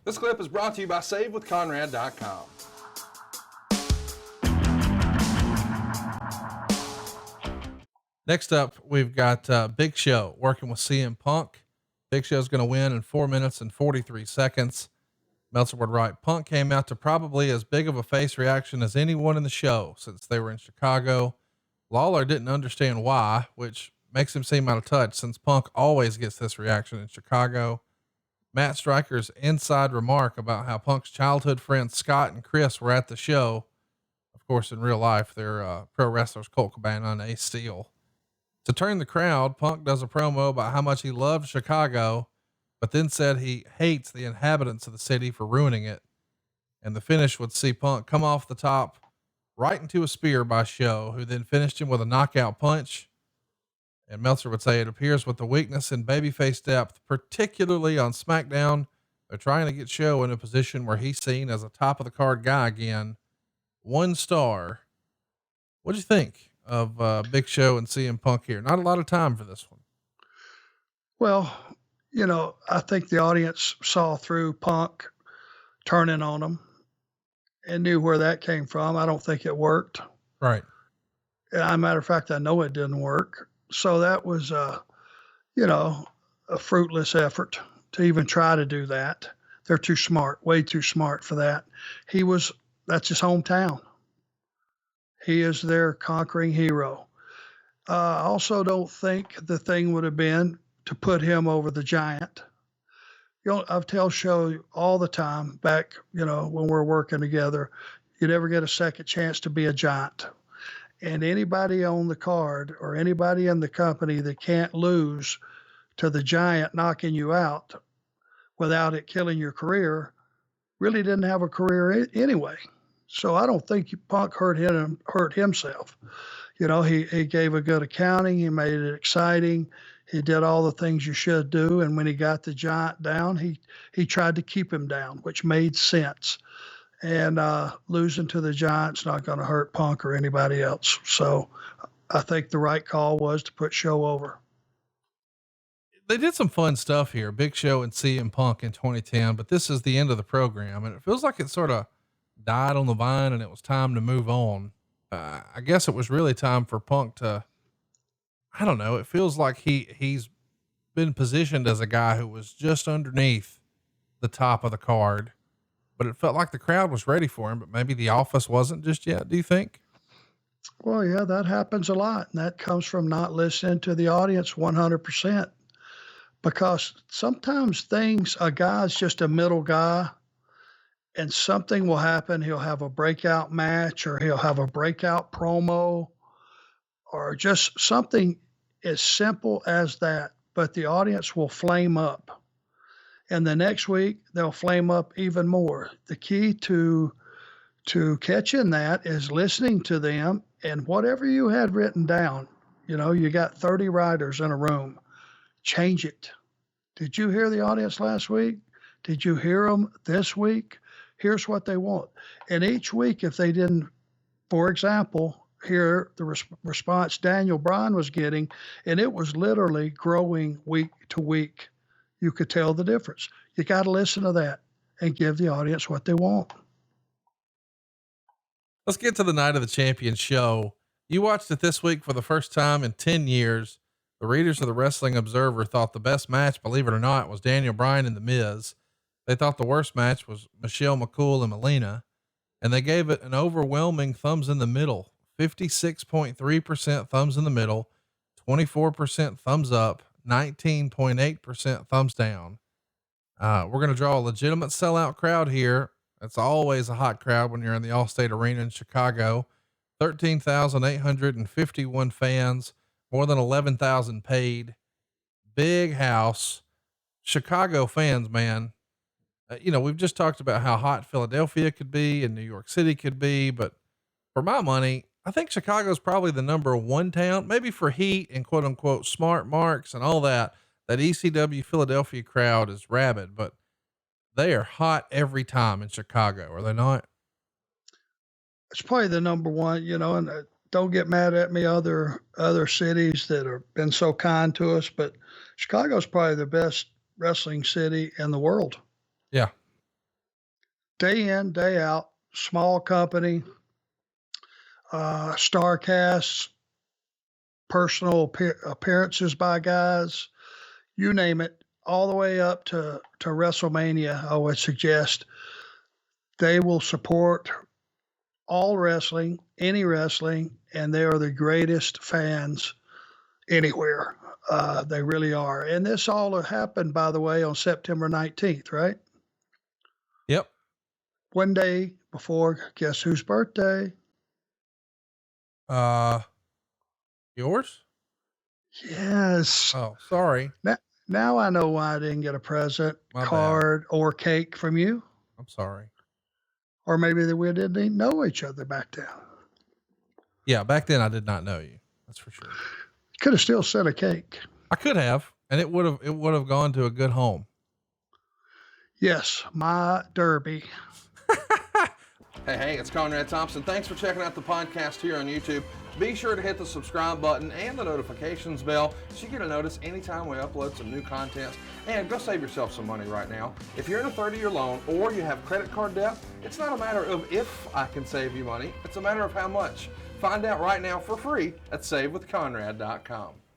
This clip is brought to you by SaveWithConrad.com. Next up, we've got Big Show working with CM Punk. Big Show's going to win in 4 minutes and 43 seconds. Meltzer would write, Punk came out to probably as big of a face reaction as anyone in the show since they were in Chicago. Lawler didn't understand why, which makes him seem out of touch since Punk always gets this reaction in Chicago. Matt Stryker's inside remark about how Punk's childhood friends Scott and Chris were at the show. Of course, in real life, they're pro wrestlers Colt Cabana and Ace Steel. To turn the crowd, Punk does a promo about how much he loves Chicago, but then said he hates the inhabitants of the city for ruining it. And the finish would see Punk come off the top right into a spear by Show, who then finished him with a knockout punch. And Meltzer would say it appears with the weakness in babyface depth, particularly on SmackDown, they're trying to get Show in a position where he's seen as a top of the card guy again. 1 star. What'd you think of Big Show and CM Punk here? Not a lot of time for this one. Well, I think the audience saw through Punk turning on them and knew where that came from. I don't think it worked. Right. As a matter of fact, I know it didn't work. So that was, a fruitless effort to even try to do that. They're too smart, way too smart for that. That's his hometown. He is their conquering hero. I also don't think the thing would have been to put him over the Giant. I've tell Show all the time back, when we're working together, you never get a second chance to be a Giant. And anybody on the card or anybody in the company that can't lose to the Giant knocking you out without it killing your career really didn't have a career anyway. So I don't think Punk hurt himself. He gave a good accounting. He made it exciting. He did all the things you should do. And when he got the Giant down, he tried to keep him down, which made sense. And losing to the Giant's not going to hurt Punk or anybody else. So I think the right call was to put Show over. They did some fun stuff here, Big Show and CM Punk in 2010, but this is the end of the program, and it feels like it sort of died on the vine and it was time to move on. I guess it was really time for Punk to, I don't know. It feels like he's been positioned as a guy who was just underneath the top of the card, but it felt like the crowd was ready for him, but maybe the office wasn't just yet. Do you think? Well, yeah, that happens a lot. And that comes from not listening to the audience 100%, because sometimes a guy's just a middle guy and something will happen. He'll have a breakout match or he'll have a breakout promo or just something as simple as that, but the audience will flame up. And the next week they'll flame up even more. The key to catching that is listening to them, and whatever you had written down, you got 30 writers in a room, change it. Did you hear the audience last week? Did you hear them this week? Here's what they want. And each week, if they didn't, for example, hear the response Daniel Bryan was getting, and it was literally growing week to week, you could tell the difference. You got to listen to that and give the audience what they want. Let's get to the Night of the Champion show. You watched it this week for the first time in 10 years. The readers of the Wrestling Observer thought the best match, believe it or not, was Daniel Bryan and The Miz. They thought the worst match was Michelle McCool and Melina, and they gave it an overwhelming thumbs in the middle, 56.3% thumbs in the middle, 24% thumbs up, 19.8% thumbs down. We're going to draw a legitimate sellout crowd here. It's always a hot crowd when you're in the Allstate Arena in Chicago. 13,851 fans, more than 11,000 paid, big house. Chicago fans, man. We've just talked about how hot Philadelphia could be and New York City could be, but for my money, I think Chicago's probably the number one town, maybe for heat and quote unquote smart marks and all that. That ECW Philadelphia crowd is rabid, but they are hot every time in Chicago, are they not? It's probably the number one, and don't get mad at me, other cities that have been so kind to us, but Chicago's probably the best wrestling city in the world. Yeah. day in, day out, small company, star casts, personal appearances by guys, you name it, all the way up to WrestleMania. I would suggest they will support all wrestling, any wrestling, and they are the greatest fans anywhere. They really are. And this all happened, by the way, on September 19th, right? Yep. One day before, guess whose birthday? Yours? Yes. Oh, sorry. Now I know why I didn't get a present, My bad. card, or cake from you. I'm sorry. Or maybe that we didn't even know each other back then. Yeah, back then I did not know you. That's for sure. Could have still sent a cake. I could have, and it would have gone to a good home. Yes, my derby. Hey, it's Conrad Thompson. Thanks for checking out the podcast here on YouTube. Be sure to hit the subscribe button and the notifications bell so you get a notice anytime we upload some new content. And go save yourself some money right now. If you're in a 30-year loan or you have credit card debt, it's not a matter of if I can save you money. It's a matter of how much. Find out right now for free at SaveWithConrad.com.